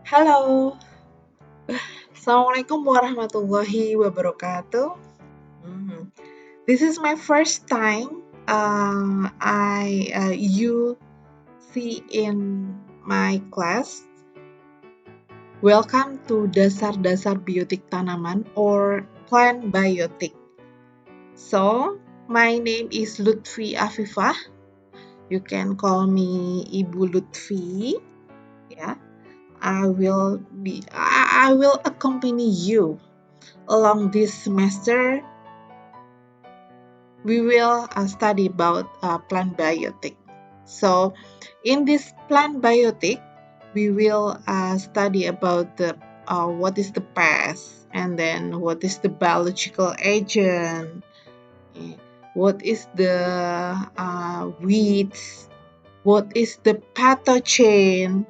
Halo, Assalamualaikum warahmatullahi wabarakatuh. Mhm. This is my first time you see in my class. Welcome to Dasar-Dasar Biotik Tanaman or Plant Biotik. So, my name is Lutfi Afifah. You can call me Ibu Lutfi. Yeah, I will accompany you along this semester. We will study about plant biotic. So, in this plant biotic, we will study about the what is the pest, and then what is the biological agent, eh, what is the weeds, what is the pathogen,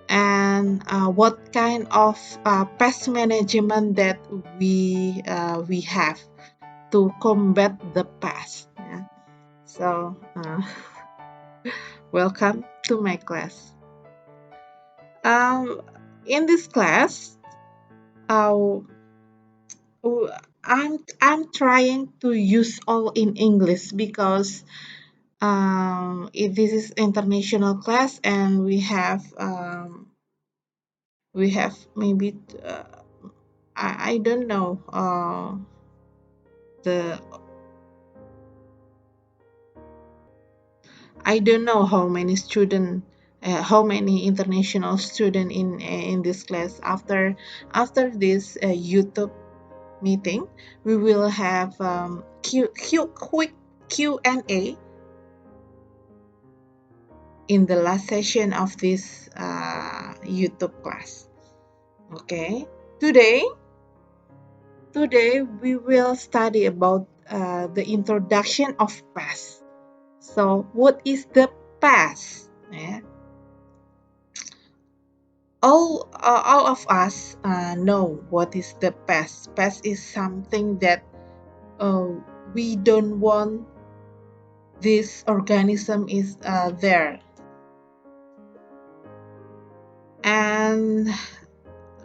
and what kind of pest management that we have to combat the pest. Yeah. So, welcome to my class. Um, in this class, uh, I'm trying to use all in English because if this is international class and we have maybe I don't know the I don't know how many international student in this class. After this YouTube meeting, we will have quick Q&A in the last session of this YouTube class. Okay, today today we will study about the introduction of pest. So, what is the pest? Yeah. All of us know what is the pest. Pest is something that uh, we don't want this organism is there. And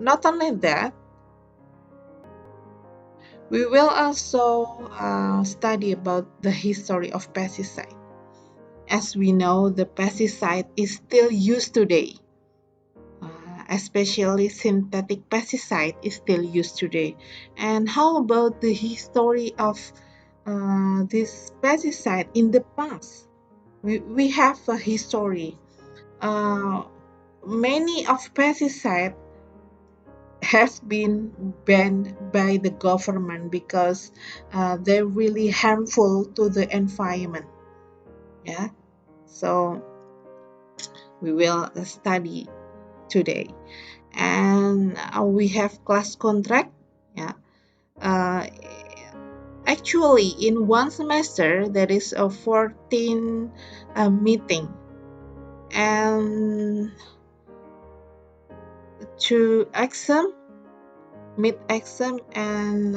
not only that, we will also study about the history of pesticide. As we know, the pesticide is still used today. Especially synthetic pesticide is still used today. And how about the history of this pesticide in the past? We have a history. Uh, Many of pesticide have been banned by the government because they're really harmful to the environment. Yeah, so we will study today, and we have class contract. Yeah, uh, actually in one semester there is a 14 meeting, and to exam, mid exam, and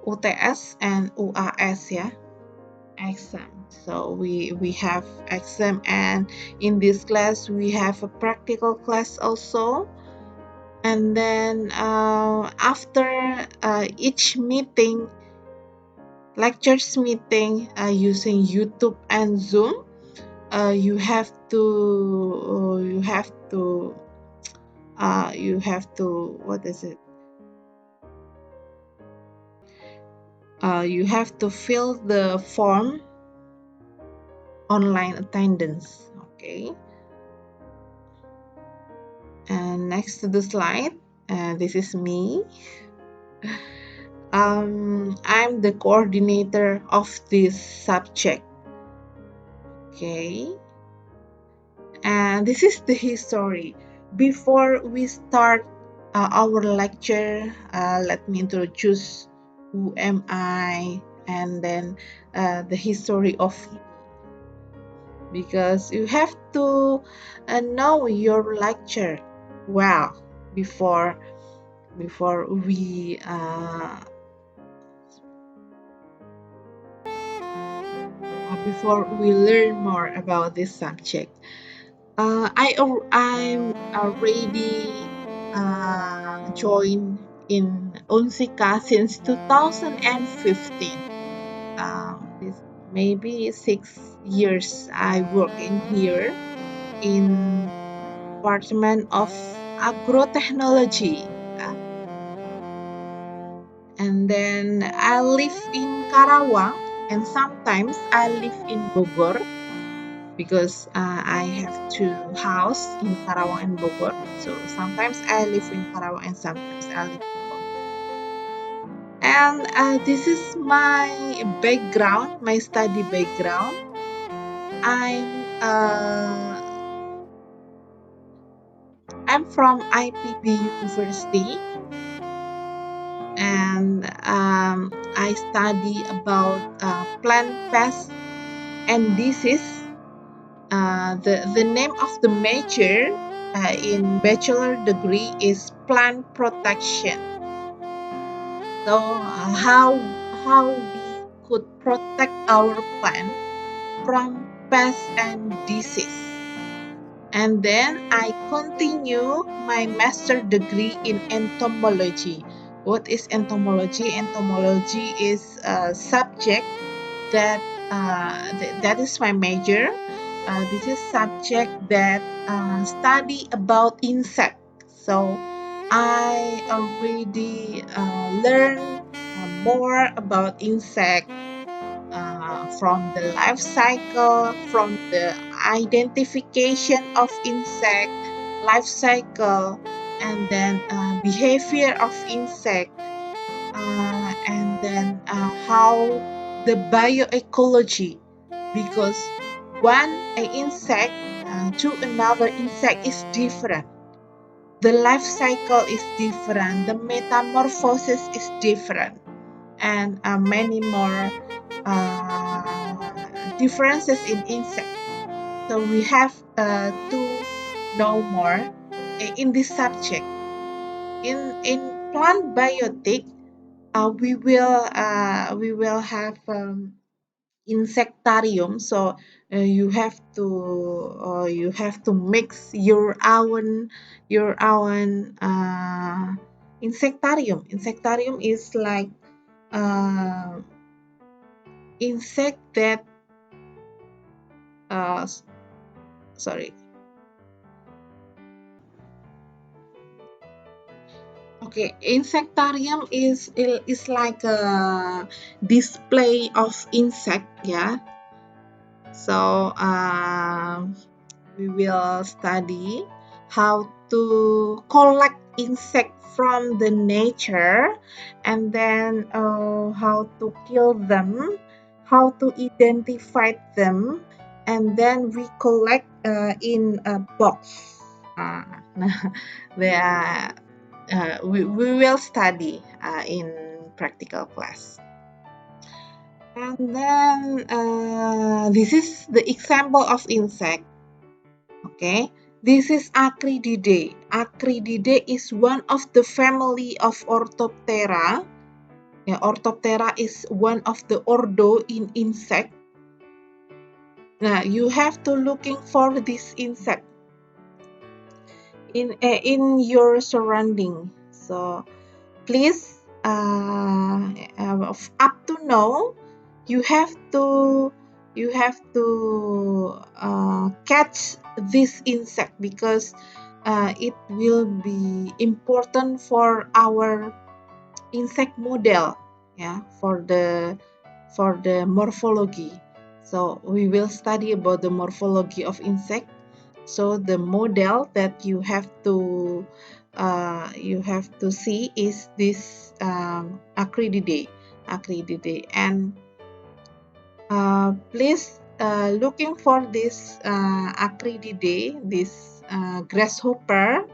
UTS and UAS. Yeah, exam. So we have exam, and in this class we have a practical class also. And then after each meeting, lectures meeting using YouTube and Zoom, you have to what is it? You have to fill the form online attendance. Okay. And next to the slide, this is me. I'm the coordinator of this subject. Okay. And this is the history. Before we start our lecture, let me introduce who am I, and then the history of me, because you have to know your lecture well before before we uh, before we learn more about this subject. I'm already joined in Unsika since 2015. This maybe 6 years I work in here in Department of Agrotechnology. And then I live in Karawang and sometimes I live in Bogor because I have two house in Karawang and Bogor. So sometimes I live in Karawang and sometimes I live in Bogor. And this is my background, my study background. I'm uh, I'm from IPB University, and I study about plant pests and disease. The name of the major in bachelor degree is plant protection. So how we could protect our plant from pests and disease. And then I continue my master degree in entomology. What is entomology? Entomology is a subject that that is my major. This is subject that study about insect. So I already learn more about insect from the life cycle, from the identification of insect, life cycle, and then behavior of insect, and then how the bioecology, because one insect to another insect is different. The life cycle is different, the metamorphosis is different, and many more differences in insect. So we have to know more in this subject. In plant biotic, we will have insectarium. So you have to mix your own insectarium. Insectarium is like uh, insect that uh, sorry. Okay, insectarium is like a display of insect, yeah. So we will study how to collect insect from the nature, and then how to kill them, how to identify them, and then we collect in a box. Uh, they are we will study in practical class. And then this is the example of insect. Okay, this is Acrididae. Acrididae is one of the family of Orthoptera. Yeah, Orthoptera is one of the ordo in insect. Now you have to looking for this insect in your surrounding. So please up to now you have to catch this insect because it will be important for our insect model, yeah, for the morphology. So we will study about the morphology of insect. So the model that you have to see is this Acrididae. And please looking for this Acrididae, this grasshopper,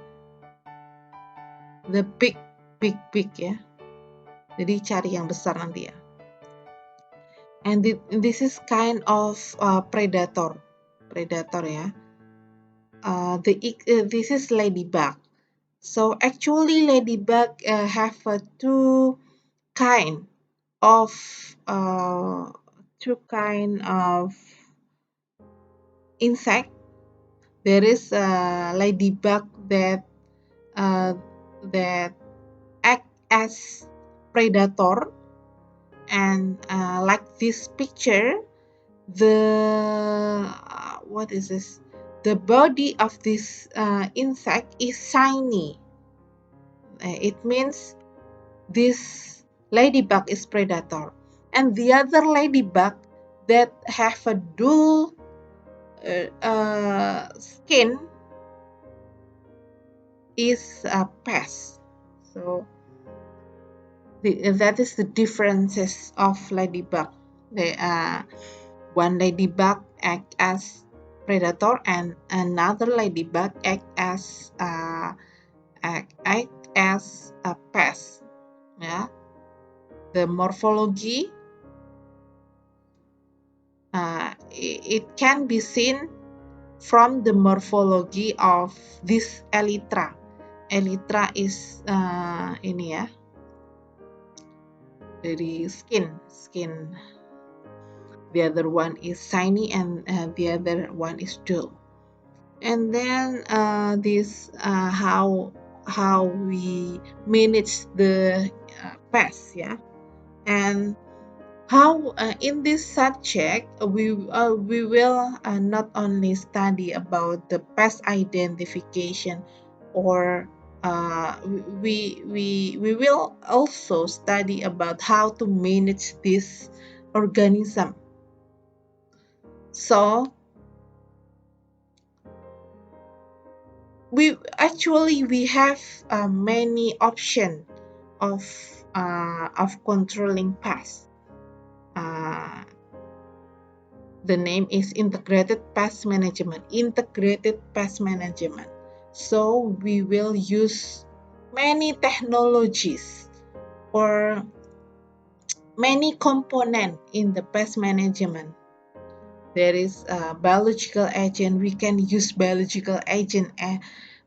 the big ya. Jadi cari yang besar nanti ya. And this is kind of predator ya. This is ladybug. So actually, ladybug have two kind of insect. There is a ladybug uh, that act as predator, and like this picture, the what is this? The body of this insect is shiny. It means this ladybug is predator, and the other ladybug that have a dull skin is a pest. So that is the differences of ladybug. They one ladybug act as predator, and another ladybug act as a pest. Yeah, the morphology it can be seen from the morphology of this elytra. Elytra is ini ya, dari skin. The other one is shiny, and the other one is dull. And then this how we manage the pest, yeah. And how in this subject we will not only study about the pest identification, or we will also study about how to manage this organism. So we have many options of controlling pests. The name is integrated pest management. Integrated pest management. So we will use many technologies or many components in the pest management. There is a biological agent. We can use biological agent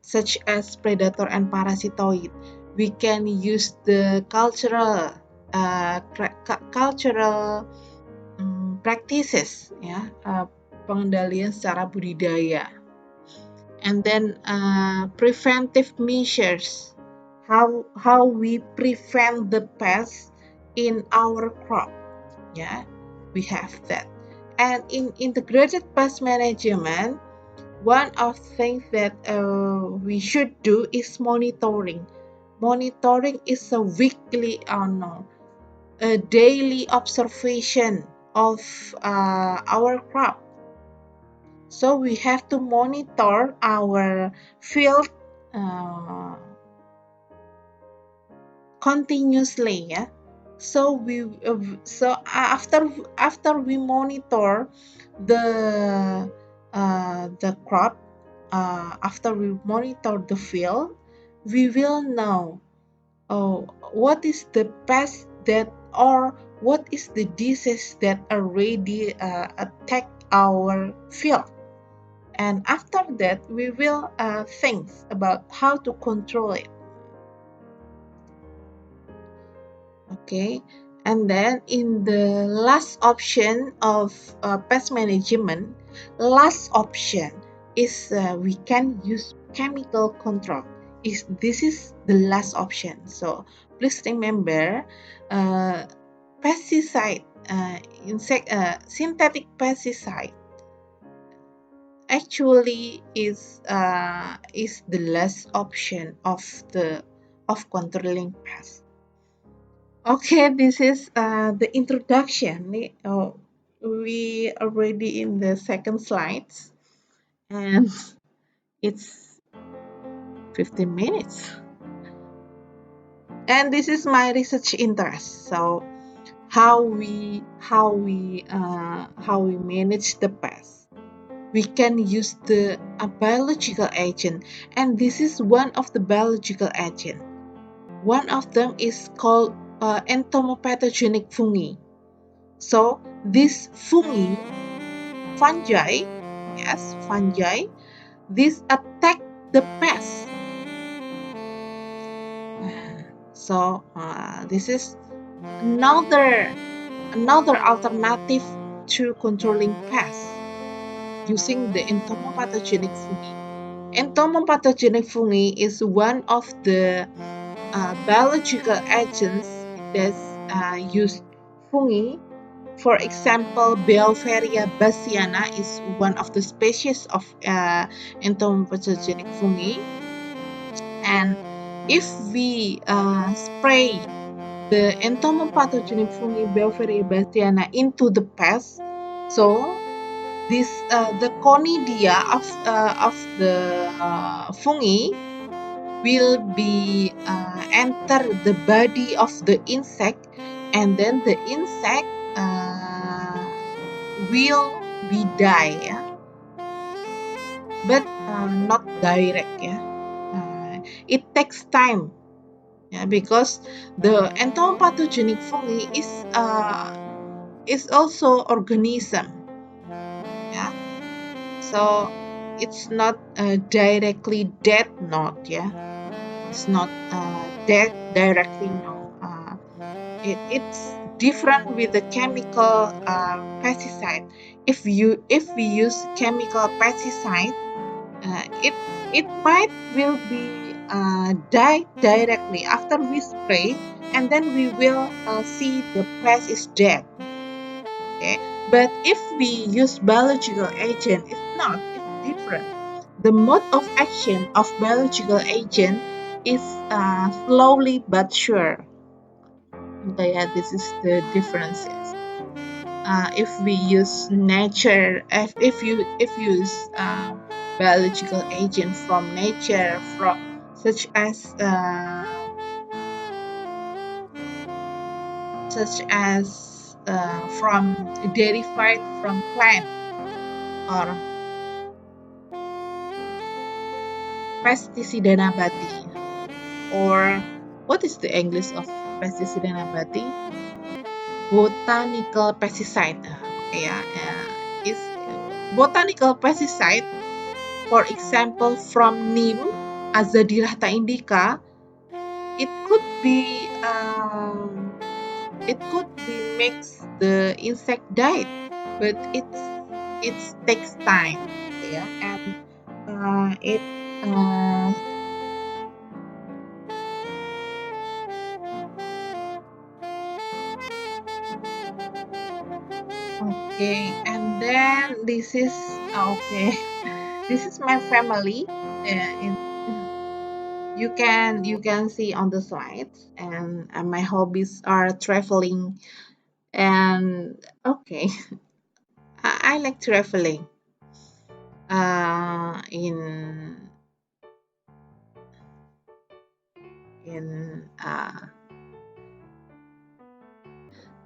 such as predator and parasitoid. We can use the cultural practices, ya, pengendalian secara budidaya. And then preventive measures, how we prevent the pests in our crop. Yeah, we have that. And in integrated pest management, one of the things that we should do is monitoring. Monitoring is a weekly or no, a daily observation of our crop. So we have to monitor our field continuously. Yeah. So after we monitor the crop, after we monitor the field, we will know what is the pest that, or what is the disease that already attack our field. And after that, we will think about how to control it. Okay, and then in the last option of pest management, last option is we can use chemical control. This is the last option. So please remember, pesticide, synthetic pesticide actually is the last option of controlling pests. Okay, this is the introduction. We already in the second slides, and it's 15 minutes. And this is my research interest. So how we manage the pest. We can use the biological agent, and this is one of the biological agent. One of them is called Entomopathogenic Fungi. So this fungi, yes, fungi, this attack the pest. So this is another alternative to controlling pests. using the entomopathogenic fungi. Entomopathogenic fungi is one of the biological agents that use fungi. For example, Beauveria bassiana is one of the species of entomopathogenic fungi. And if we spray the entomopathogenic fungi Beauveria bassiana into the pest, so this the conidia of the fungi will be enter the body of the insect, and then the insect will be die, yeah, but not direct, yeah. It takes time, yeah, because the entomopathogenic fungi is also organism, yeah. So it's not directly dead note, yeah. It's not dead directly, no. It's different with the chemical pesticide. If we use chemical pesticide, it might will be die directly after we spray, and then we will see the pest is dead. Okay, but if we use biological agent, it's not. It's different. The mode of action of biological agent is slowly but sure. Okay, yeah, this is the differences. If we use nature, if you use biological agent from nature, from such as from derived from plant or pesticide nabati, or what is the English of pesticide nabati? Botanical pesticide. Okay, yeah, is botanical pesticide. For example, from neem, Azadirachta indica, it could be makes the insect die, but it takes time. Yeah, and it uh, okay, and then this is okay. This is my family. In you can see on the slides, and my hobbies are traveling, and okay, I like traveling in in uh,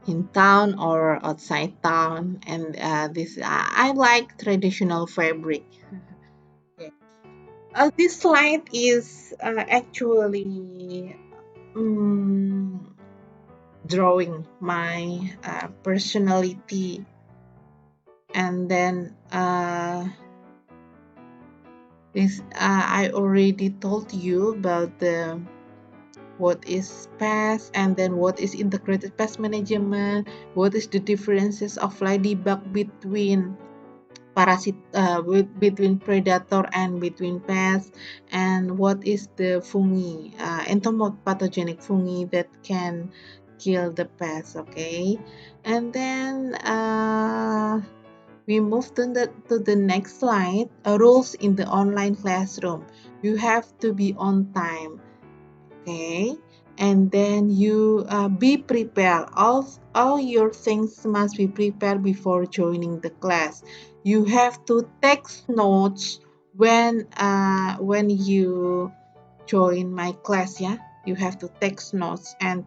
in town or outside town, and this I like traditional fabric. Okay. This slide is actually drawing my personality, and then this I already told you about the what is pest, and then what is integrated pest management, what is the differences of ladybug between between predator and between pests, and what is the fungi, entomopathogenic fungi that can kill the pests. Okay, and then we move to the next slide. Rules in the online classroom. You have to be on time. Okay, and then you be prepared. All your things must be prepared before joining the class. You have to take notes when you join my class. Yeah, you have to take notes, and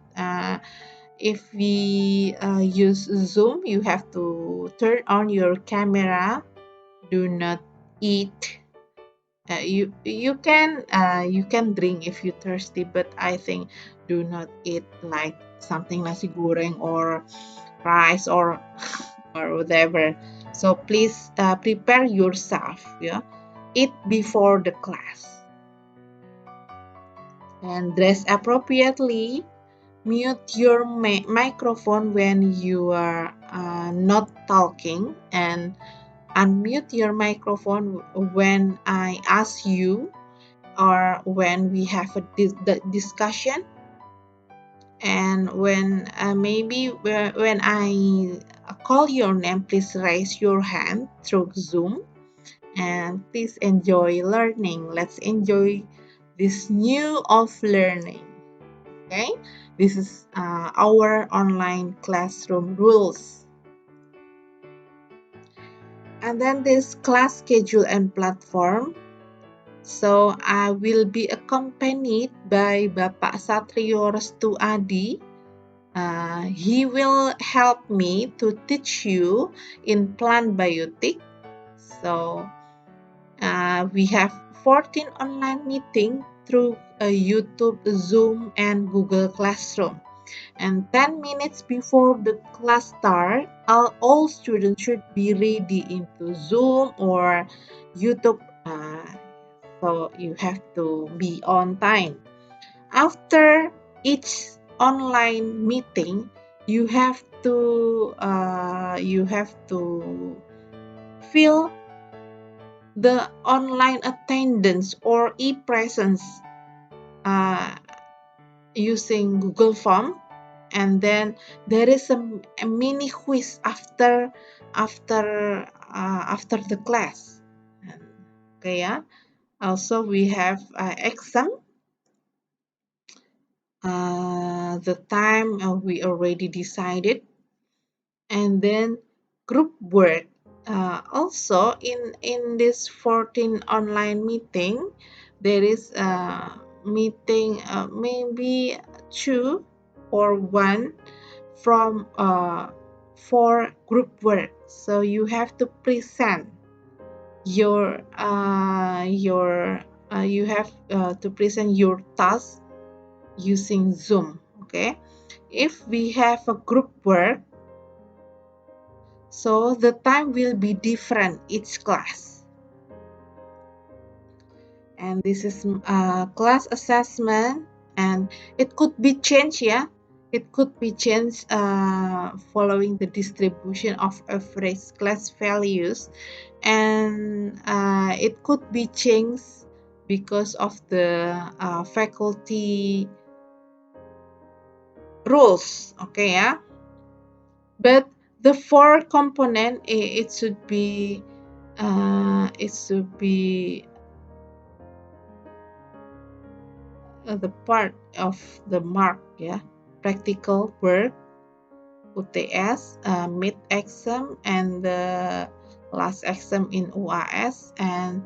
if we use Zoom, you have to turn on your camera. Do not eat. You can drink if you're thirsty, but I think do not eat like something nasi goreng or rice or or whatever. So please prepare yourself. Yeah, eat before the class and dress appropriately. Mute your microphone when you are not talking, and unmute your microphone when I ask you or when we have the discussion, and when maybe when I call your name, please raise your hand through Zoom, and please enjoy learning. Let's enjoy this new of learning. Okay, this is our online classroom rules. And then this class schedule and platform. So I will be accompanied by Bapak Satrio Restu Adi. He will help me to teach you in plant biotic. So we have 14 online meeting through YouTube, Zoom, and Google Classroom. And 10 minutes before the class start, all students should be ready into Zoom or YouTube. So you have to be on time. After each online meeting, you have to fill the online attendance or e-presence using Google Form, and then there is a mini quiz after the class. Okay, yeah. Also, we have exam. The time we already decided, and then group work. Also, in this 14 online meeting, there is a meeting, maybe two or one from for group work. So you have to present your you have to present your task using Zoom. Okay, if we have a group work, so the time will be different each class. And this is class assessment, and it could be changed, yeah. It could be changed following the distribution of average class values, and it could be changed because of the faculty rules. Okay, yeah. But the four component, it should be the part of the mark, yeah. Practical work, UTS, mid exam, and the last exam in UAS, and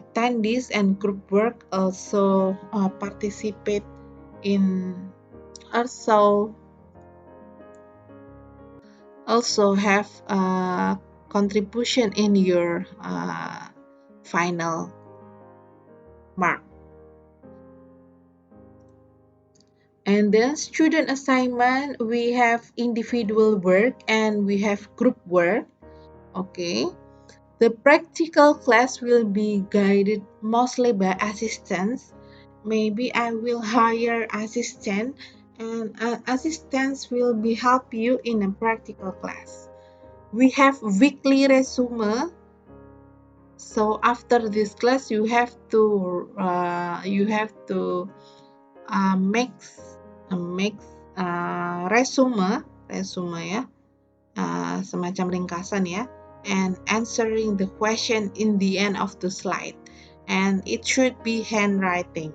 attendees and group work also participate in also have a contribution in your final mark. And then student assignment, we have individual work and we have group work. Okay, the practical class will be guided mostly by assistants. Maybe I will hire assistant, and assistants will be help you in a practical class. We have weekly resume. So after this class, you have to make resume ya, semacam ringkasan ya, and answering the question in the end of the slide, and it should be handwriting.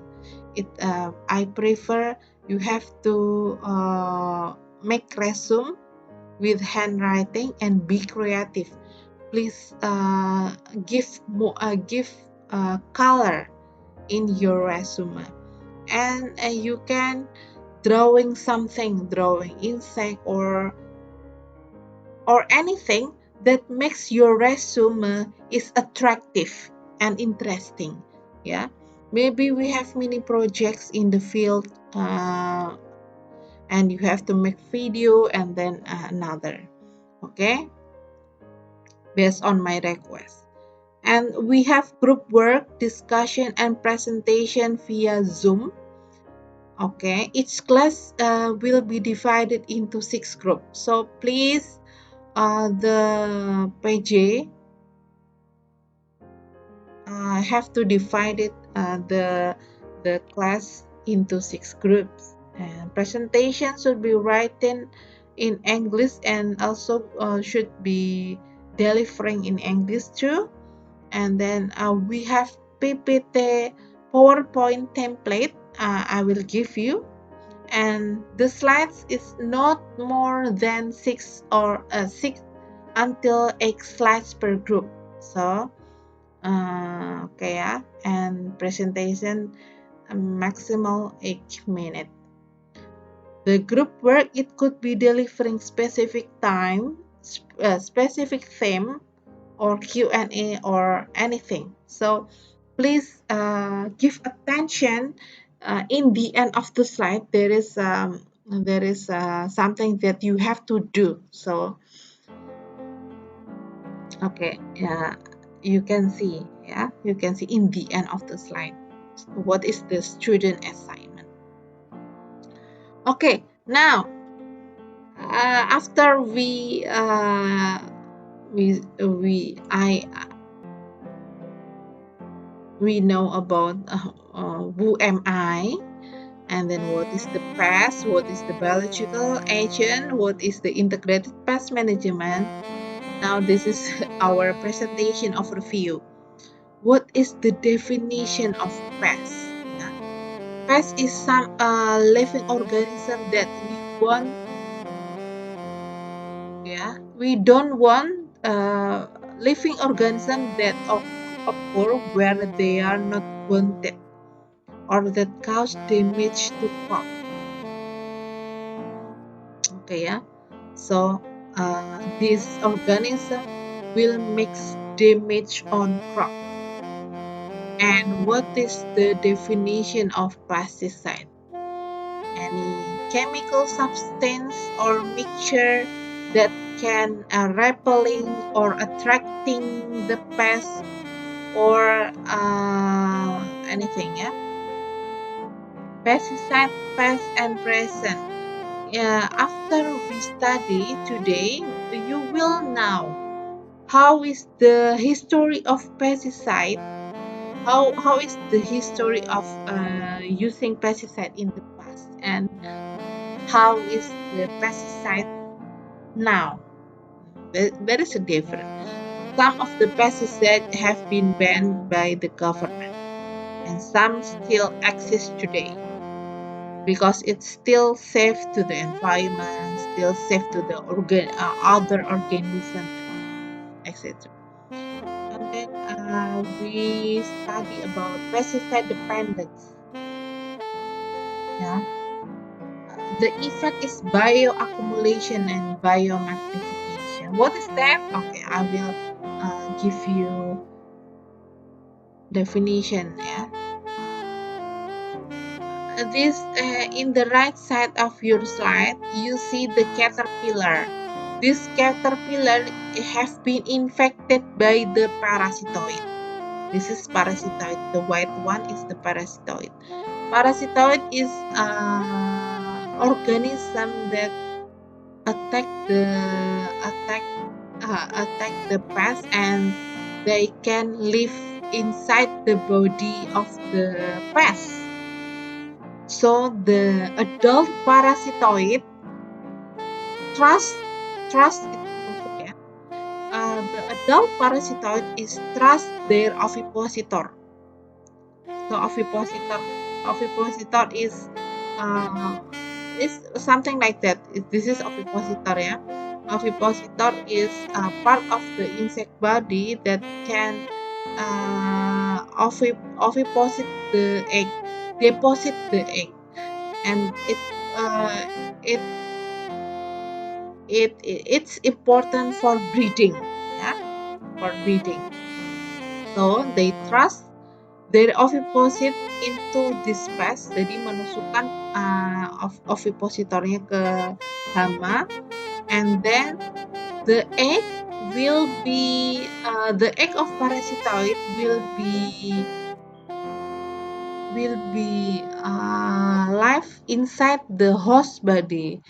I prefer you have to make resume with handwriting and be creative. Please give color in your resume, and you can drawing insect or anything that makes your resume is attractive and interesting. Yeah, maybe we have many projects in the field, and you have to make video and then another. Okay, based on my request. And we have group work, discussion, and presentation via Zoom. Okay, each class will be divided into 6 groups. So please, the PJ, have to divide it the class into 6 groups, and presentation should be written in English and also should be delivering in English too. And then we have PPT PowerPoint template I will give you, and the slides is not more than 6 until 8 slides per group. So okay, yeah, and presentation maximal 8 minutes. The group work, it could be delivering specific time, specific theme, or Q&A or anything. So please give attention. In the end of the slide, there is something that you have to do. So okay, you can see, you can see in the end of the slide what is the student assignment. Okay, now after we know about who am I, and then what is the pest, what is the biological agent, what is the integrated pest management. Now this is our presentation overview. What is the definition of pest? Pest is some living organism that we don't want living organism that occur where they are not wanted or that cause damage to crop. Okay, yeah. So this organism will make damage on crop. And what is the definition of pesticide? Any chemical substance or mixture that can repelling or attracting the pest or anything, yeah. Pesticide, pest and present. After we study today, you will know how is the history of pesticide, how is the history of using pesticide in the past, and how is the pesticide now. There is a difference. Some of the pesticides have been banned by the government, and some still exist today because it's still safe to the environment, still safe to the other organisms, etc. And then we study about pesticide dependence. Yeah, the effect is bioaccumulation and biomagnification. What is that? Okay, I will give you definition. Yeah, this in the right side of your slide, you see the caterpillar. This caterpillar have been infected by the parasitoid. This is parasitoid. The white one is the parasitoid. Parasitoid is organism that attack the pest, and they can live inside the body of the pest. So the adult parasitoid trust it also, yeah. The adult parasitoid is trust their ovipositor. So ovipositor is something like that. This is ovipositor, yeah. Ovipositor is part of the insect body that can oviposit the egg, deposit the egg, and it's important for breeding, yeah, for breeding. So they trust their oviposit into this pest, jadi menusukkan ovipositornya ke hama, and then the egg of parasitoid will be live inside the host body,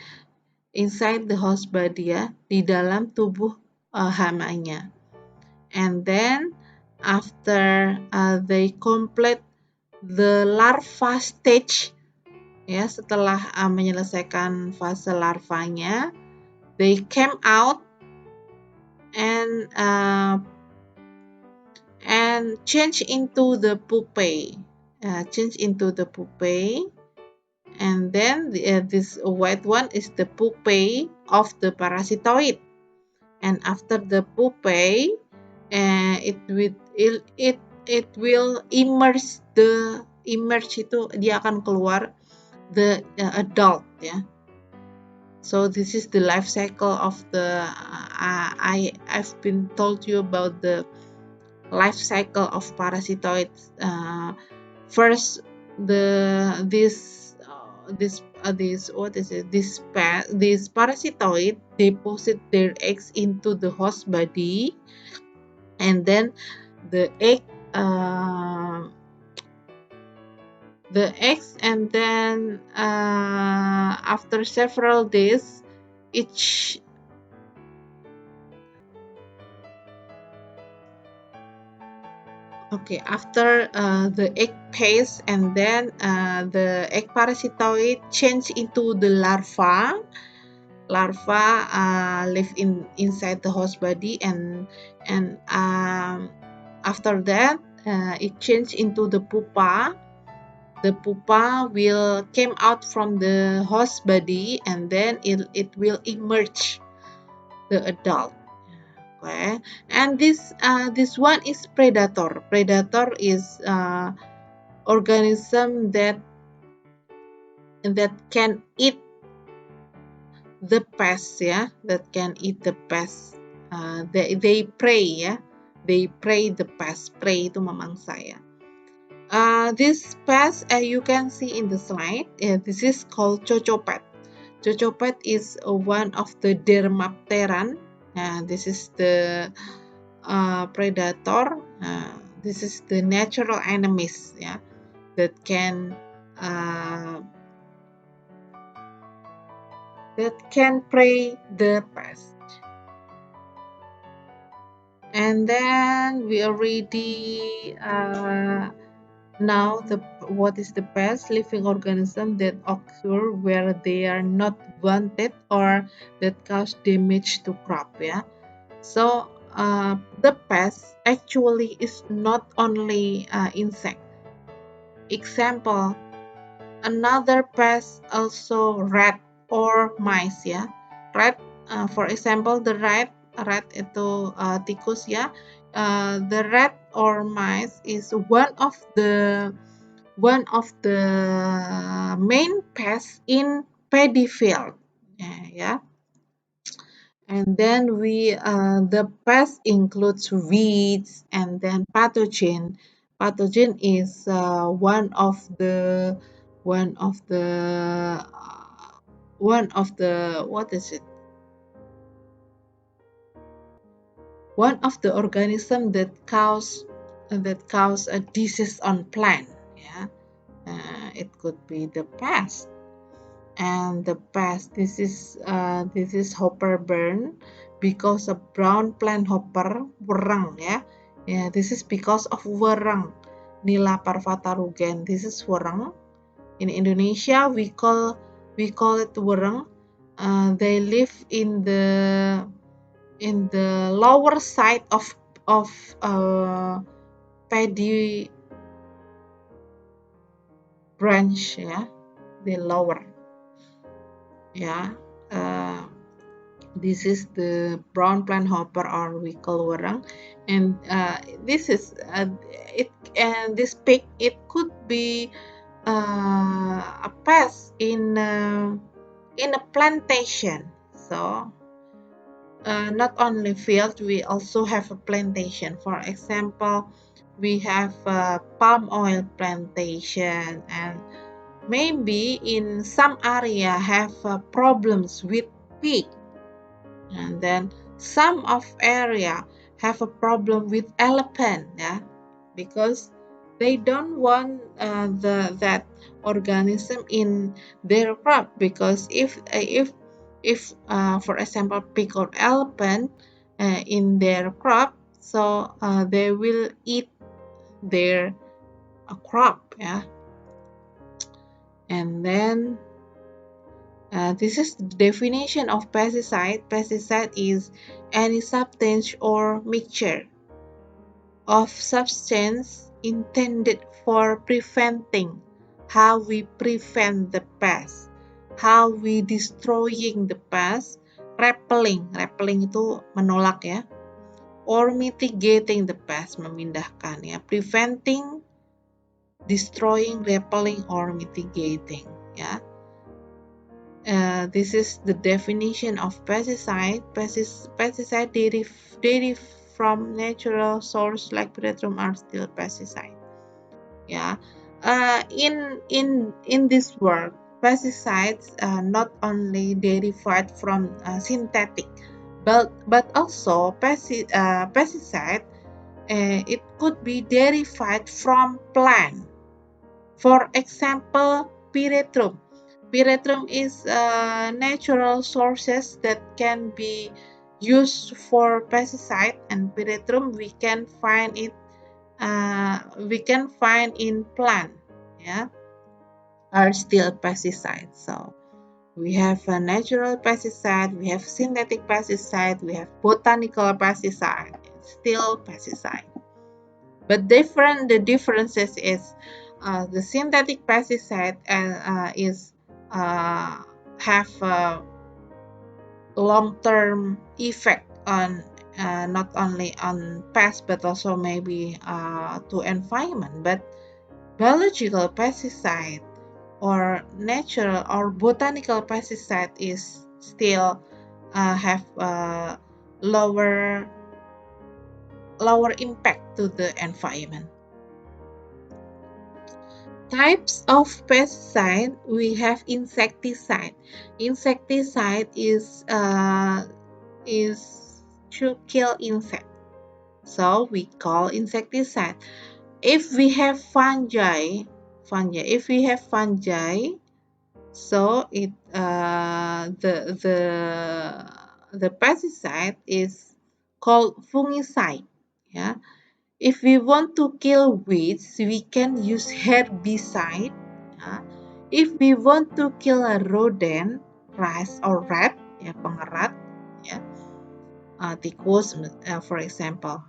ya, di dalam tubuh hamanya. And then after they complete the larva stage, ya, setelah menyelesaikan fase larvanya, they came out and change into the pupae, and then this white one is the pupae of the parasitoid, and after the pupae, it will emerge itu dia akan keluar the adult, ya. So this is the life cycle of the I've been told you about the life cycle of parasitoids. First, this parasitoid deposit their eggs into the host body, and then the eggs, and then after several days, after the egg phase, and then the egg parasitoid change into the larva. Live inside the host body, and after that it change into the pupa. The pupa will came out from the host body, and then it will emerge the adult. Okay, and this one is predator. Predator is organism that can eat the pest, ya, that can eat the pest. They prey, ya, they prey the pest. Prey itu memangsa, ya. This pest, you can see in the slide, this is called cocopet. Cocopet is one of the dermapteran. This is the predator. This is the natural enemies, yeah, that can prey the pest. And then we already now what is the pest? Living organism that occur where they are not wanted or that cause damage to crop, yeah. So the pest actually is not only insect. Example, another pest also rat or mice, ya. Rat, for example, the rat itu tikus, ya. The rat or mice is one of the main pests in paddy field, ya. And then the pest includes weeds, and then pathogen. Pathogen is one of the what is it? One of the organism that cause a disease on plant. Yeah, it could be the pest. And the pest, this is hopper burn because of brown plant hopper wereng, ya. Yeah, this is because of wereng. Nila parvata rugen. This is wereng. In Indonesia, we call it wereng. They live in the lower side of paddy branch, ya. The lower, yeah. This is the brown plant hopper, or we call wereng, and this is it. And this pig, it could be a pest in a plantation. So not only field, we also have a plantation. For example, we have a palm oil plantation, and maybe in some area have problems with pig, and then some of area have a problem with elephant, yeah, because they don't want that organism in their crop, because if for example pig or elephant in their crop, so they will eat their crop, yeah. And then this is the definition of pesticide. Pesticide is any substance or mixture of substance intended for preventing. How we prevent the pest, how we destroying the pest, repelling itu menolak ya, or mitigating the pest, memindahkan ya, preventing, destroying, repelling, or mitigating ya. This is the definition of pesticide. Pesticide derive from natural source like petroleum are still pesticide. Yeah. In this work, pesticides not only derived from synthetic, but also pesticide. It could be derived from plant. For example, pyrethrum. Pyrethrum is natural sources that can be used for pesticide, and pyrethrum we can find in plant, yeah, are still pesticides. So we have a natural pesticide, we have synthetic pesticide, we have botanical pesticide, still pesticide. But the differences is the synthetic pesticide is have a long-term effect on not only on pests but also maybe to environment. But biological pesticide or natural or botanical pesticide is still have lower impact to the environment. Types of pesticide, we have insecticide. Insecticide is to kill insect, so we call insecticide. If we have fungi, so it the pesticide is called fungicide. Yeah. If we want to kill weeds, we can use herbicide. Ya. If we want to kill a rodent, rats or rat, ya, pengerat, ya, tikus, for example,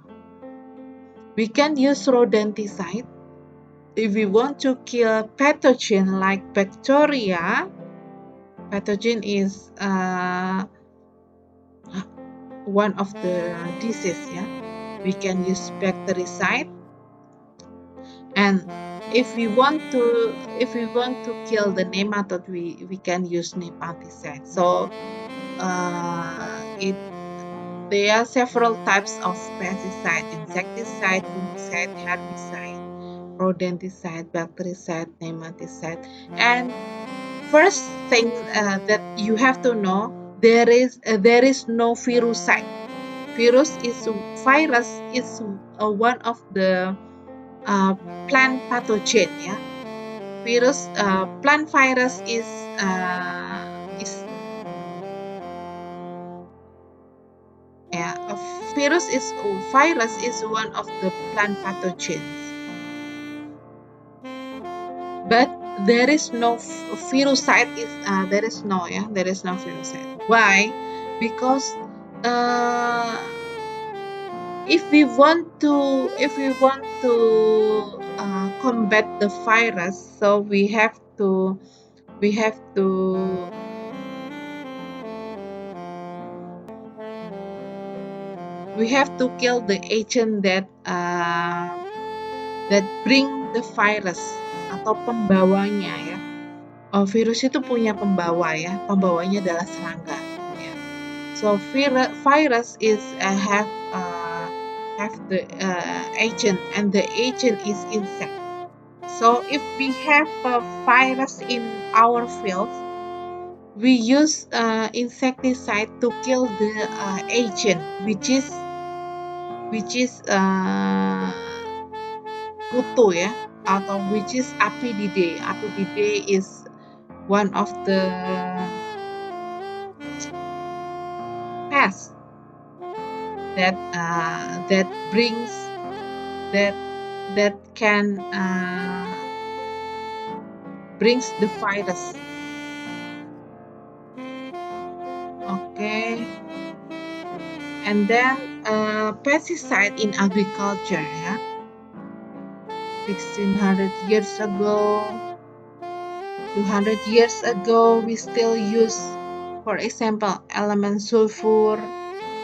we can use rodenticide. If we want to kill pathogen like bacteria, pathogen is one of the disease. Yeah, we can use bactericide. And if we want to kill the nematode, we can use nematicide. So there are several types of pesticide: insecticide, fungicide, herbicide, rodenticide, bactericide, nematicide. And first thing that you have to know, there is no viruside. Virus is one of the plant pathogen, ya. Plant virus is yeah, virus is one of the plant pathogens, but there is no viruside. There is no viruside. Why? Because if we want to combat the virus, so we have to kill the agent that bring the virus atau pembawanya, ya. Virus itu punya pembawa, ya. Pembawanya adalah serangga, ya. So virus is have the agent, and the agent is insect. So if we have a virus in our field, we use insecticide to kill the agent, which is kutu, ya, atau which is Apididae. Apididae is one of the pests that brings that that can brings the virus. Okay, and then pesticide in agriculture. Yeah, 1600 years ago, 200 years ago, we still use, for example, element sulfur,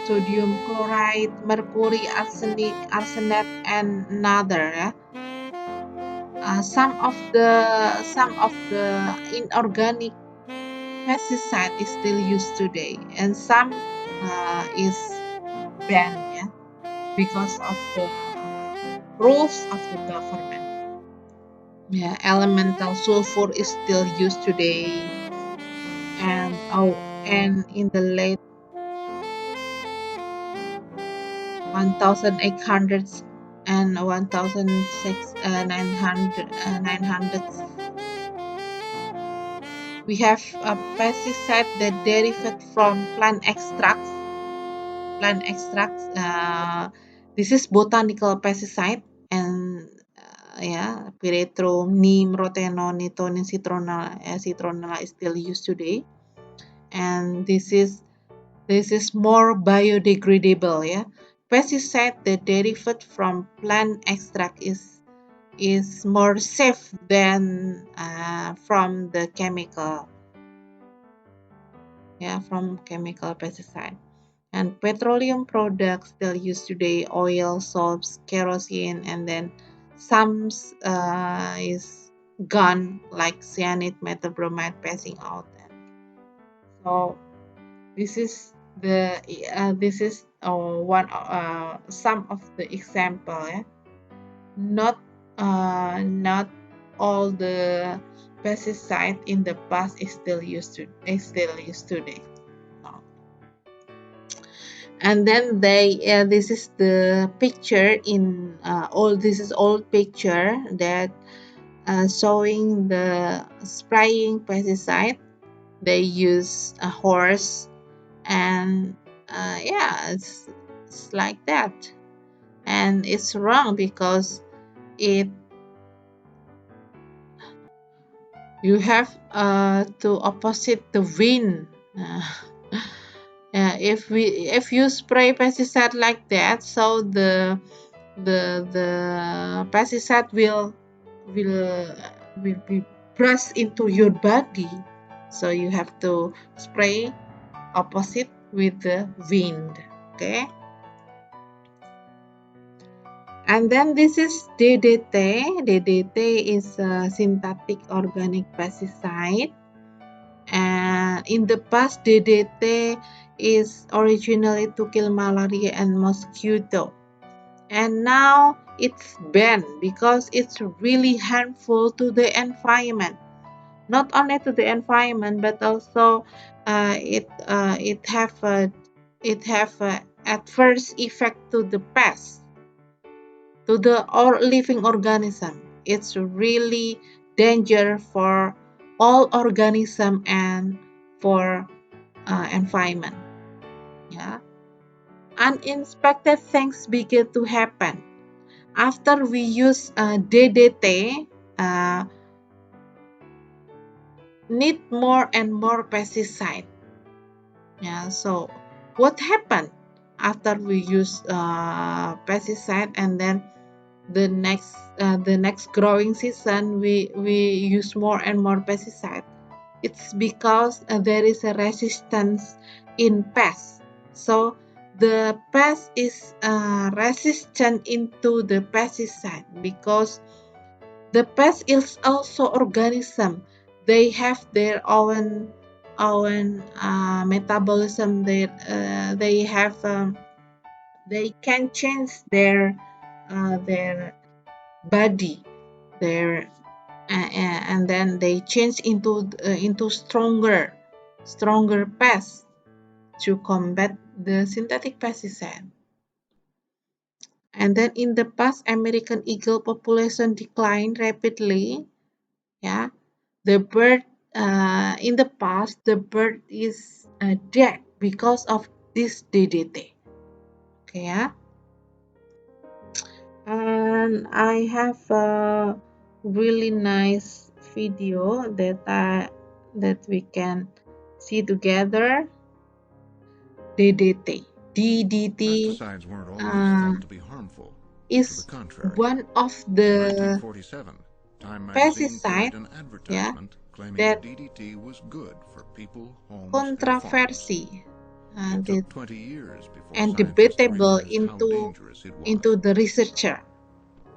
sodium chloride, mercury, arsenic, arsenate, and another. Yeah? Some of the inorganic pesticide is still used today, and some is banned. Yeah, because of the rules of the government. Yeah, elemental sulfur is still used today, and in the late 1800s and 1900s, we have a pesticide that derived from plant extracts. Plant extracts. This is botanical pesticide, and yeah, pyrethrum, neem, rotenone, nitonin, citronella is still used today, and this is more biodegradable. Yeah, pesticide that derived from plant extract is more safe than from the chemical. Yeah, from chemical pesticide. And petroleum products still used today, oil, soaps, kerosene, and then some is gone, like cyanide, metabromide passing out. And so this is one some of the example. Yeah? Not all the pesticide in the past is still used today. And then this is the picture in this is old picture that showing the spraying pesticide. They use a horse, and yeah, it's like that, and it's wrong because it you have to opposite the wind. uh, if you spray pesticide like that, so the pesticide will will be pressed into your body, so you have to spray opposite with the wind. Okay, and then this is DDT is a synthetic organic pesticide, and in the past DDT is originally to kill malaria and mosquito, and now it's banned because it's really harmful to the environment. Not only to the environment, but also it have a adverse effect to the pests, to the all living organism. It's really danger for all organism and for environment. Yeah, unexpected things begin to happen after we use DDT. uh, need more and more pesticide. Yeah, so what happened after we use pesticide, and then the next growing season we use more and more pesticide? It's because there is a resistance in pests. So the pest is resistant into the pesticide because the pest is also organism. They have their own metabolism. They can change their body, their and then they change into stronger pests to combat the synthetic pesticide. And then in the past, American eagle population declined rapidly. Yeah, the bird in the past, the bird is dead because of this DDT. Okay, yeah. And I have a really nice video that we can see together. DDT. DDT Pesticides weren't always thought to be harmful. To the is contrary, one of in the 1947, Time magazine pesticide, carried an yeah, advertisement claiming that DDT was good for people, homes, and farms. controversy It took 20 years before and scientists debatable realized how dangerous it into was. the researcher.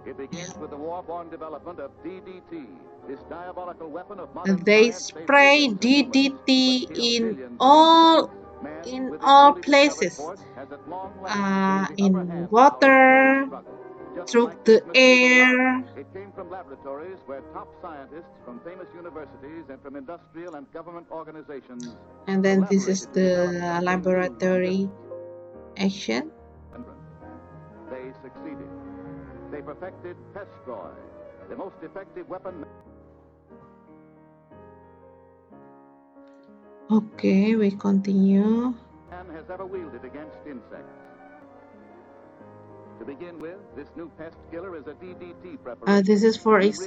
It begins with the war-born development of DDT, this diabolical weapon of modern They science based spray billions of humans, DDT but kills in billions of all insects. Man, in with his all newly discovered places, force, has at long last gained the upper in hand in our water, enduring struggle. Just through like the this mosquito air, larva, it came from laboratories where top scientists from famous universities and from industrial and government organizations and then this is collaborated to the develop something new and laboratory action. different. They succeeded. They perfected Pestroid, the most effective weapon Okay, we continue. man has ever wielded against insects. To begin with, this new pest killer is a DDT preparation. This is, for We realize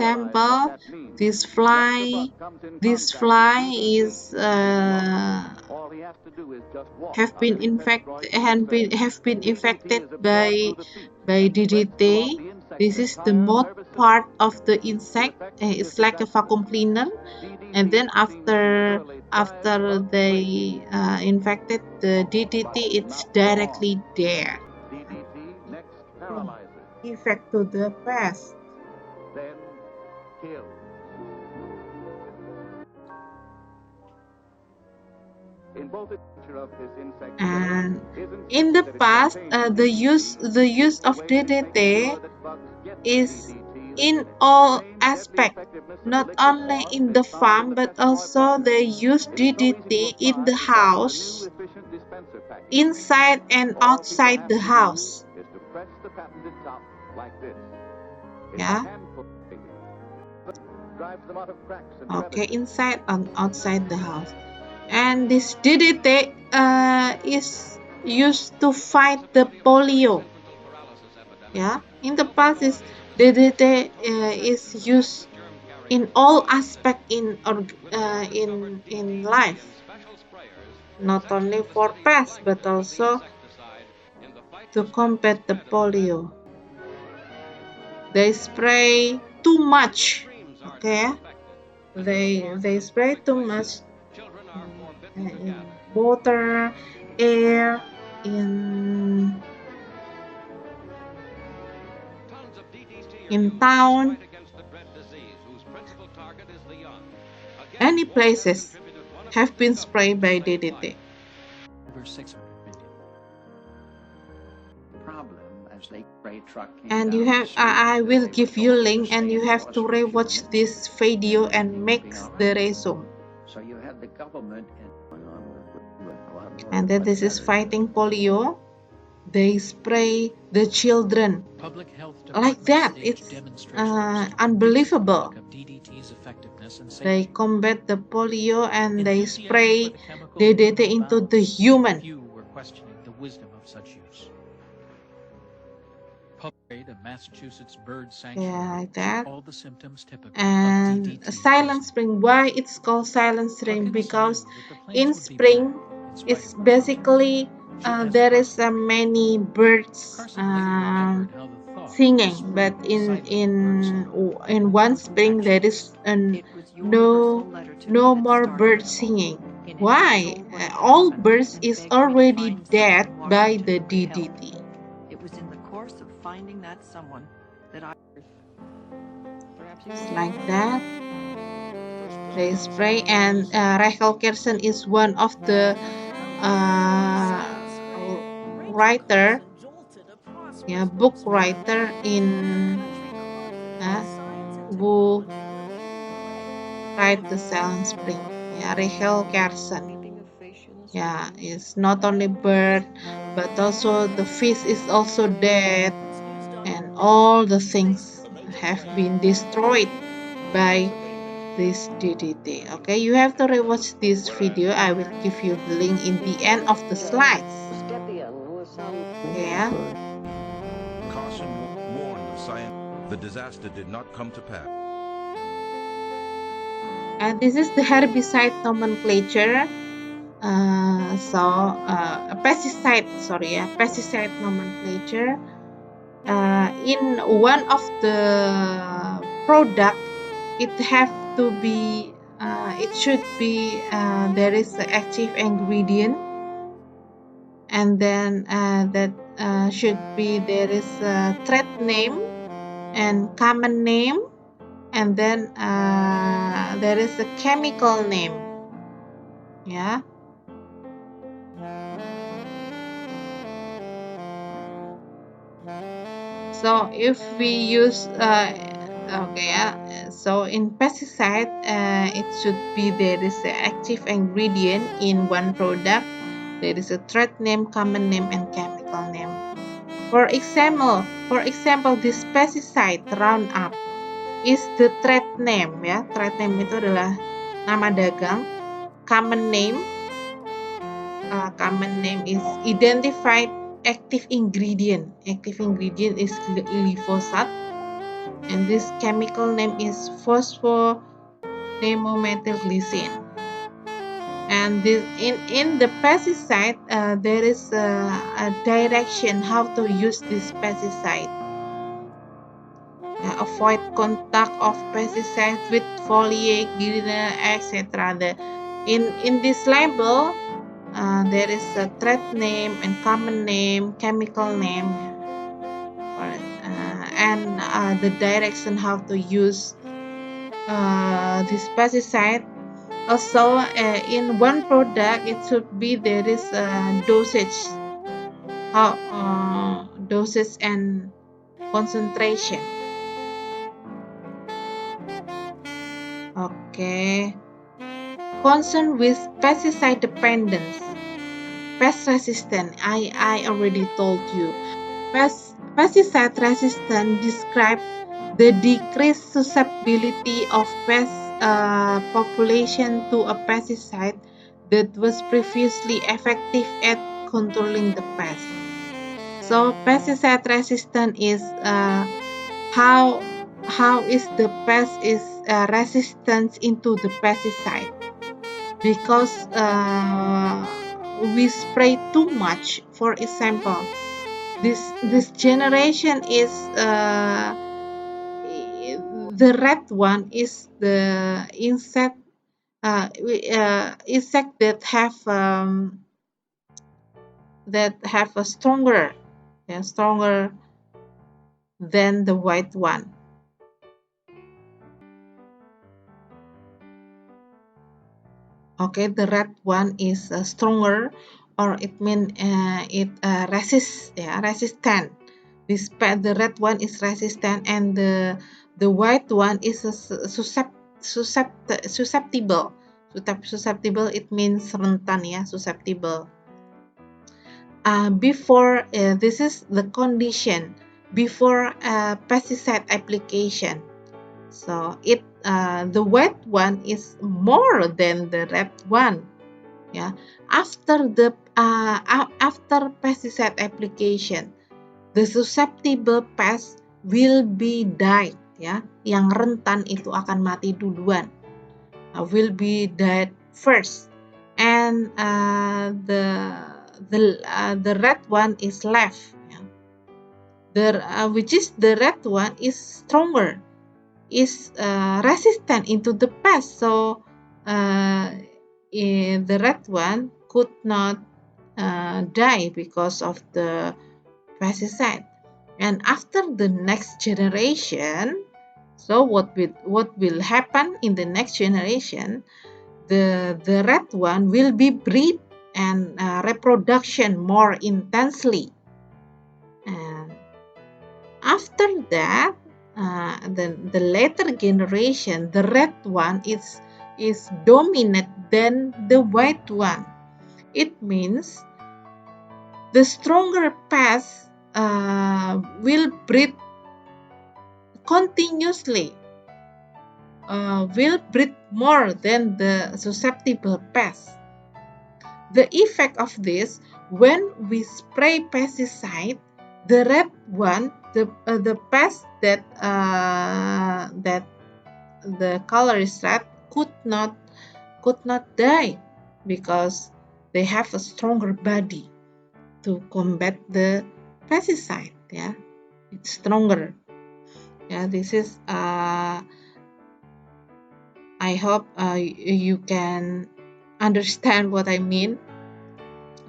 what example, that means. this Once the fly. bug comes in This contact with fly DDT, is all he has to do is just walk have under been the infected Pestroid have been DDT infected is absorbed through the feet by and spreads throughout DDT. the insect's This is the entire most nervous system. part of the The insect. effect is It's like a vacuum disastrous. cleaner, and then DDT seems to literally drive after bugs they crazy. infected the DDT, But it's not for directly long. there. DDT next paralyzes, Effect to the pest. then kills. In both the nature of this insect killer, And isn't in simply the that it past, contains the use the of way it makes DDT sure that bugs get the is DDT that's in in it. all The same deadly aspects, effectiveness of the not liquid only form in is the found in farm, the but Pestroid also product. they use It is so easy to DDT in apply the because of the new house, efficient dispenser package. inside and All people outside have the to house. do is to press the patented top like this. It's a Yeah. handful drives them out of cracks and Okay, crevices. inside and outside the house. And this DDT is used to fight the polio. Yeah. In the past, DDT is used in all aspect in life, not only for pests but also to combat the polio. They spray too much. Okay, they spray too much in water, air, in town, any places have been sprayed by DDT. Over 600 million. Problem as they spray truck came And down you the have street, I will they were give you told to link, and stay you have indoors to for a few rewatch minutes, this video and and you'll be make all the right. resume. So you had the government and going on with a lot more. And then this is fighting polio. They spray the children Public health like departments that. staged It's demonstrations to convince the unbelievable. public of DDT's effectiveness and They safety. combat the polio and they Enthusiasm spray for the chemical DDT knew no into the bounds. human. Few were questioning the wisdom of such use. Public a Massachusetts bird sanctuary, Like that. all the symptoms typical And of DDT. silent spring. Why it's called silent spring? Because in spring it's basically there is many birds singing, but in one spring there is no more birds singing. Why? All birds is already dead by the DDT. It was in the course of finding that someone that I It's like that. They spray, and Rachel Carson is one of the writer, book writer in who write the Silent Spring. Rachel Carson. It's not only bird, but also the fish is also dead, and all the things have been destroyed by this DDT. Okay, you have to rewatch this video. I will give you the link in the end of the slides. Okay, Yeah. Caution warned of science. The disaster did not come to pass. This is the herbicide nomenclature. Pesticide nomenclature. In one of the product, it have to be, it should be, there is the active ingredient, and then that should be, there is a trade name and common name, and then there is a chemical name. Yeah. So if we use so in pesticide, it should be, there is an active ingredient in one product, there is a trade name, common name, and chemical name. For example, this pesticide Roundup is the trade name, ya. Trade name itu adalah nama dagang. Common name is identified active ingredient. Active ingredient is glyphosate, and this chemical name is phosphonemomethylglycine. And this, in the pesticide, there is a direction how to use this pesticide. Avoid contact of pesticides with foliage, etc. In this label, there is a trade name and common name, chemical name, and the direction how to use this pesticide. Also, in one product, it should be, there is a dosage, dosage and concentration. Okay. Concern with pesticide dependence. Pest resistant, I already told you. Pesticide resistance describe the decreased susceptibility of pest population to a pesticide that was previously effective at controlling the pest. So pesticide resistance is how is the pest is resistant into the pesticide, because we spray too much. For example, this generation is the red one is the insect insect that have a stronger than the white one. Okay, the red one is stronger, or it means it resistant. The red one is resistant, and the white one is susceptible. Susceptible, it means rentan, ya, susceptible. This is the condition before pesticide application. So the white one is more than the red one. Yeah. After pesticide application, the susceptible pest will be died. Ya, yang rentan itu akan mati duluan. Will be died first, and the red one is left. Yeah. Which is the red one is stronger, is resistant into the pest. So the red one could not die because of the pesticide. And after the next generation, so what will happen in the next generation? The red one will be breed and reproduction more intensely. And after that, the later generation, the red one is dominant than the white one. It means the stronger pest will breed continuously, will breed more than the susceptible pest. The effect of this, when we spray pesticide, The red one, the pest that the color is red could not die because they have a stronger body to combat the pesticide. Yeah, it's stronger. Yeah, this is. I hope you can understand what I mean.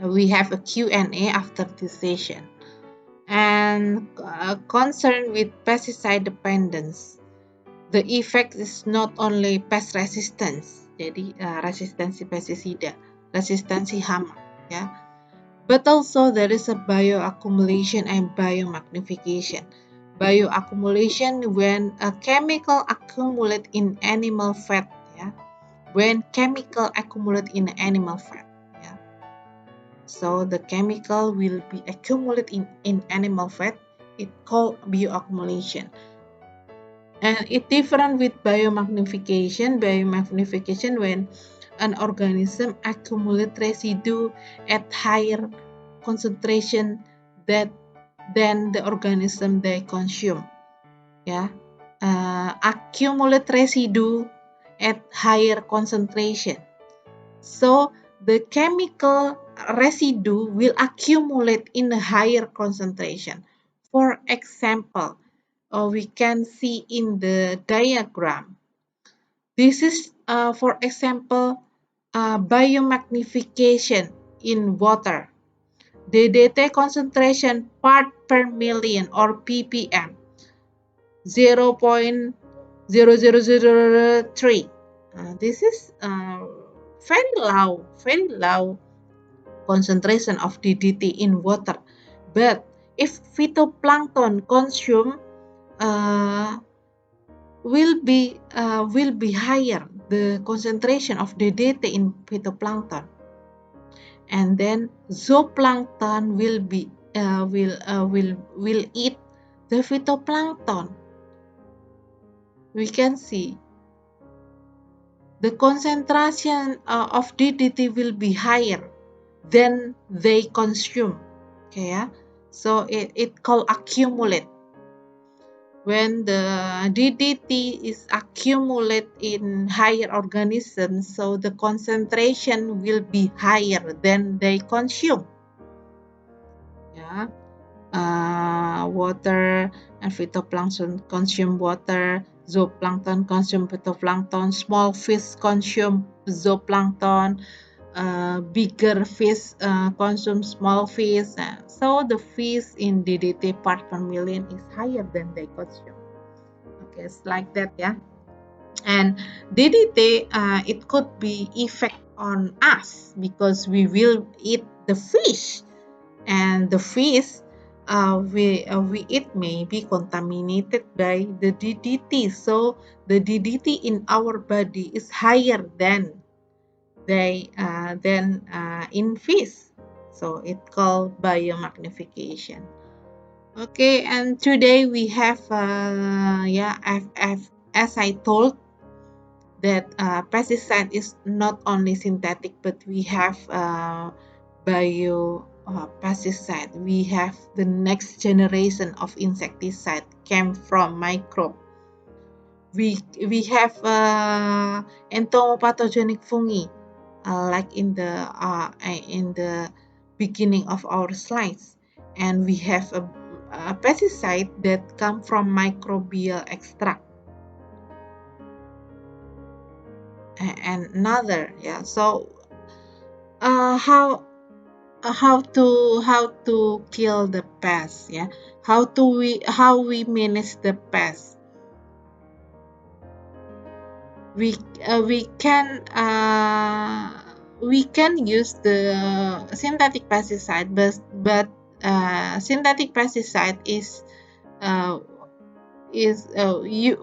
We have a Q&A after this session. And concern with pesticide dependence. The effect is not only pest resistance, jadi resistensi pestisida, resistensi hama, ya, but also there is a bioaccumulation and biomagnification. Bioaccumulation when a chemical accumulate in animal fat, ya, when chemical accumulate in animal fat, ya. So the chemical will be accumulated in animal fat. It's called bioaccumulation. And it's different with biomagnification. Biomagnification when an organism accumulates residue at higher concentration than the organism they consume. Yeah, accumulate residue at higher concentration. So the chemical residue will accumulate in a higher concentration. For example, we can see in the diagram. This is, for example, biomagnification in water. DDT concentration part per million or ppm 0.0003. This is very low concentration of DDT in water. But if phytoplankton consume will be higher the concentration of DDT in phytoplankton, and then zooplankton will eat the phytoplankton. We can see the concentration of DDT will be higher than they consume. Okay, yeah? So it called accumulate. When the DDT is accumulated in higher organisms, so the concentration will be higher than they consume. Yeah, water and phytoplankton consume water, zooplankton consume phytoplankton, small fish consume zooplankton, bigger fish consume small fish. So the fish in DDT part per million is higher than they consume. Okay, it's like that, yeah. And DDT, it could be effect on us because we will eat the fish, and the fish we eat may be contaminated by the DDT. So the DDT in our body is higher than in fish. So it's called biomagnification. Okay, and today we have as I told that pesticide is not only synthetic, but we have bio pesticide. We have the next generation of insecticide came from microbe. We have entomopathogenic fungi, like in the beginning of our slides, and we have a pesticide that come from microbial extract, and another, yeah. So how to kill the pest, yeah, how we manage the pest. We can use the synthetic pesticide, but synthetic pesticide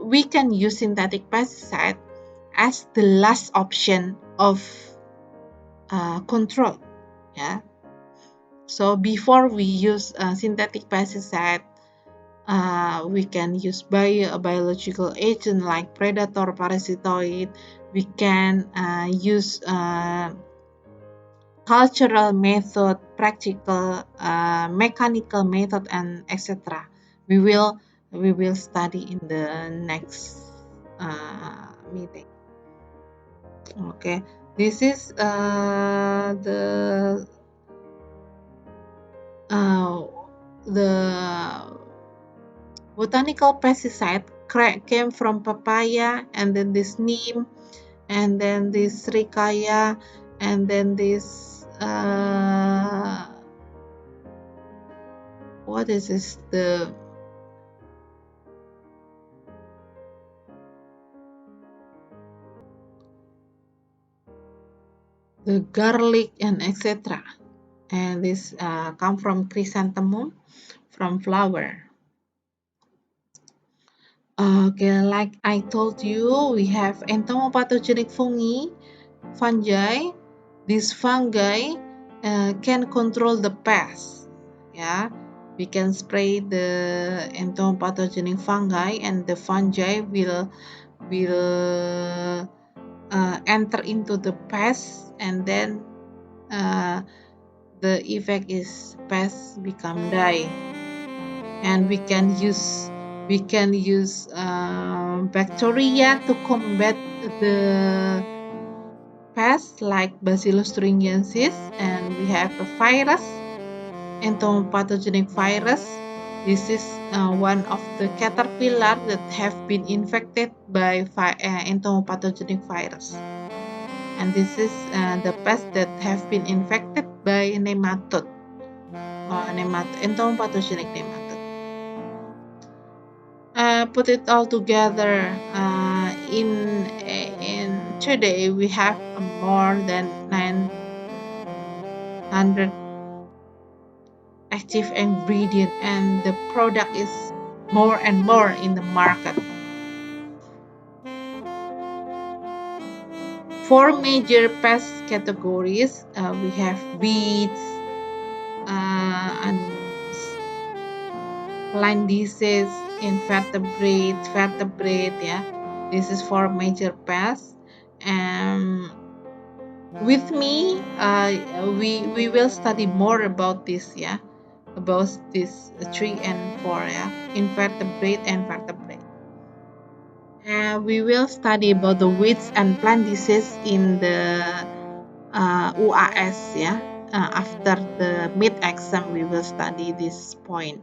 we can use synthetic pesticide as the last option of control, yeah. So before we use synthetic pesticide, we can use biological agent like predator, parasitoid. We can use cultural method, practical, mechanical method, and etc. We will study in the next meeting. Okay, this is uh, the botanical pesticide came from papaya, and then this neem, and then this ricaya, and then this what is this, the garlic and etc. And this come from chrysanthemum, from flower. Okay, like I told you, we have entomopathogenic fungi. These fungi can control the pests. Yeah, we can spray the entomopathogenic fungi, and the fungi will enter into the pest, and then the effect is pests become die, and we can use bacteria to combat the pests like Bacillus thuringiensis, and we have a virus, entomopathogenic virus. This is one of the caterpillar that have been infected by entomopathogenic virus, and this is the pests that have been infected by entomopathogenic nematode. Put it all together, in today we have more than 900 active ingredient, and the product is more and more in the market. Four major pest categories. We have weeds, and plant disease, vertebrate. Yeah, this is four major pests. And with me, we will study more about this. Yeah, about this 3 and 4. Yeah, invertebrate and vertebrate. We will study about the weeds and plant disease in the UAS. Yeah, after the mid exam, we will study this point.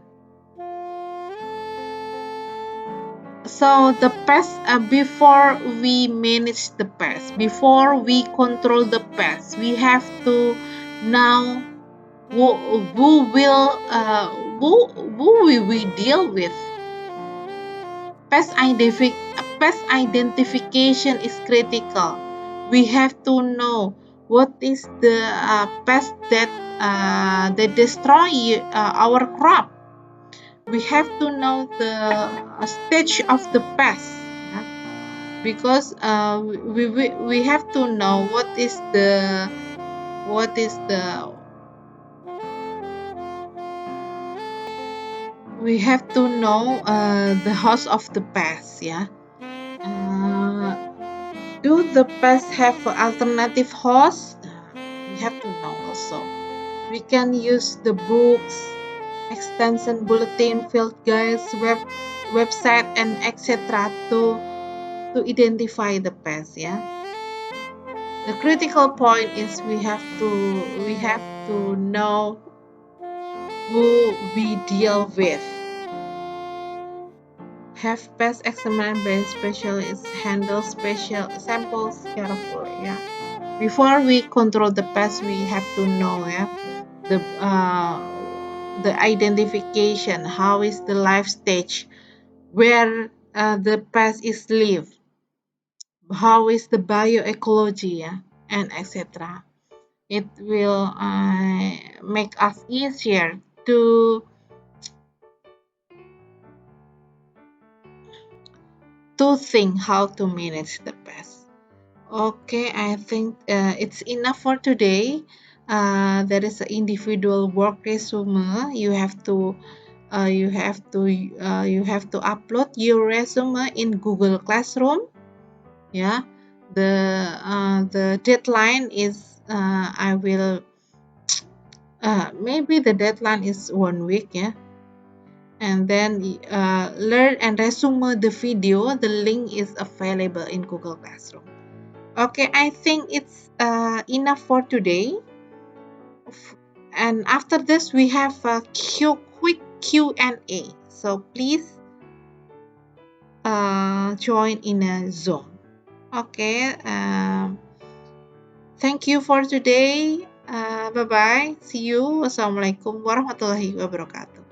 So the pest, before we manage the pest, before we control the pest, we have to know who will we deal with. Pest identification is critical. We have to know what is the pest that destroy our crop. We have to know the stage of the pest. Yeah? Because we have to know what is the we have to know the host of the pest. Yeah, do the pest have alternative hosts? We have to know also. We can use the books, extension bulletin, field guides, website, and etc. to identify the pest. Yeah, the critical point is we have to know who we deal with. Have pest examined by specialists, handle special samples carefully. Yeah, before we control the pest, we have to know. Yeah, the identification, how is the life stage, where the pest is live, how is the bioecology, yeah, and etc. It will make us easier to think how to manage the pest. Okay, I think it's enough for today. There is an individual work resume. You have to upload your resume in Google Classroom. Yeah, the deadline is I will Maybe the deadline is 1 week, yeah. And then learn and resume the video. The link is available in Google Classroom. Okay, I think it's enough for today. And after this, we have a quick Q&A. So please join in a Zoom. Okay. Thank you for today. Bye bye. See you. Wassalamualaikum warahmatullahi wabarakatuh.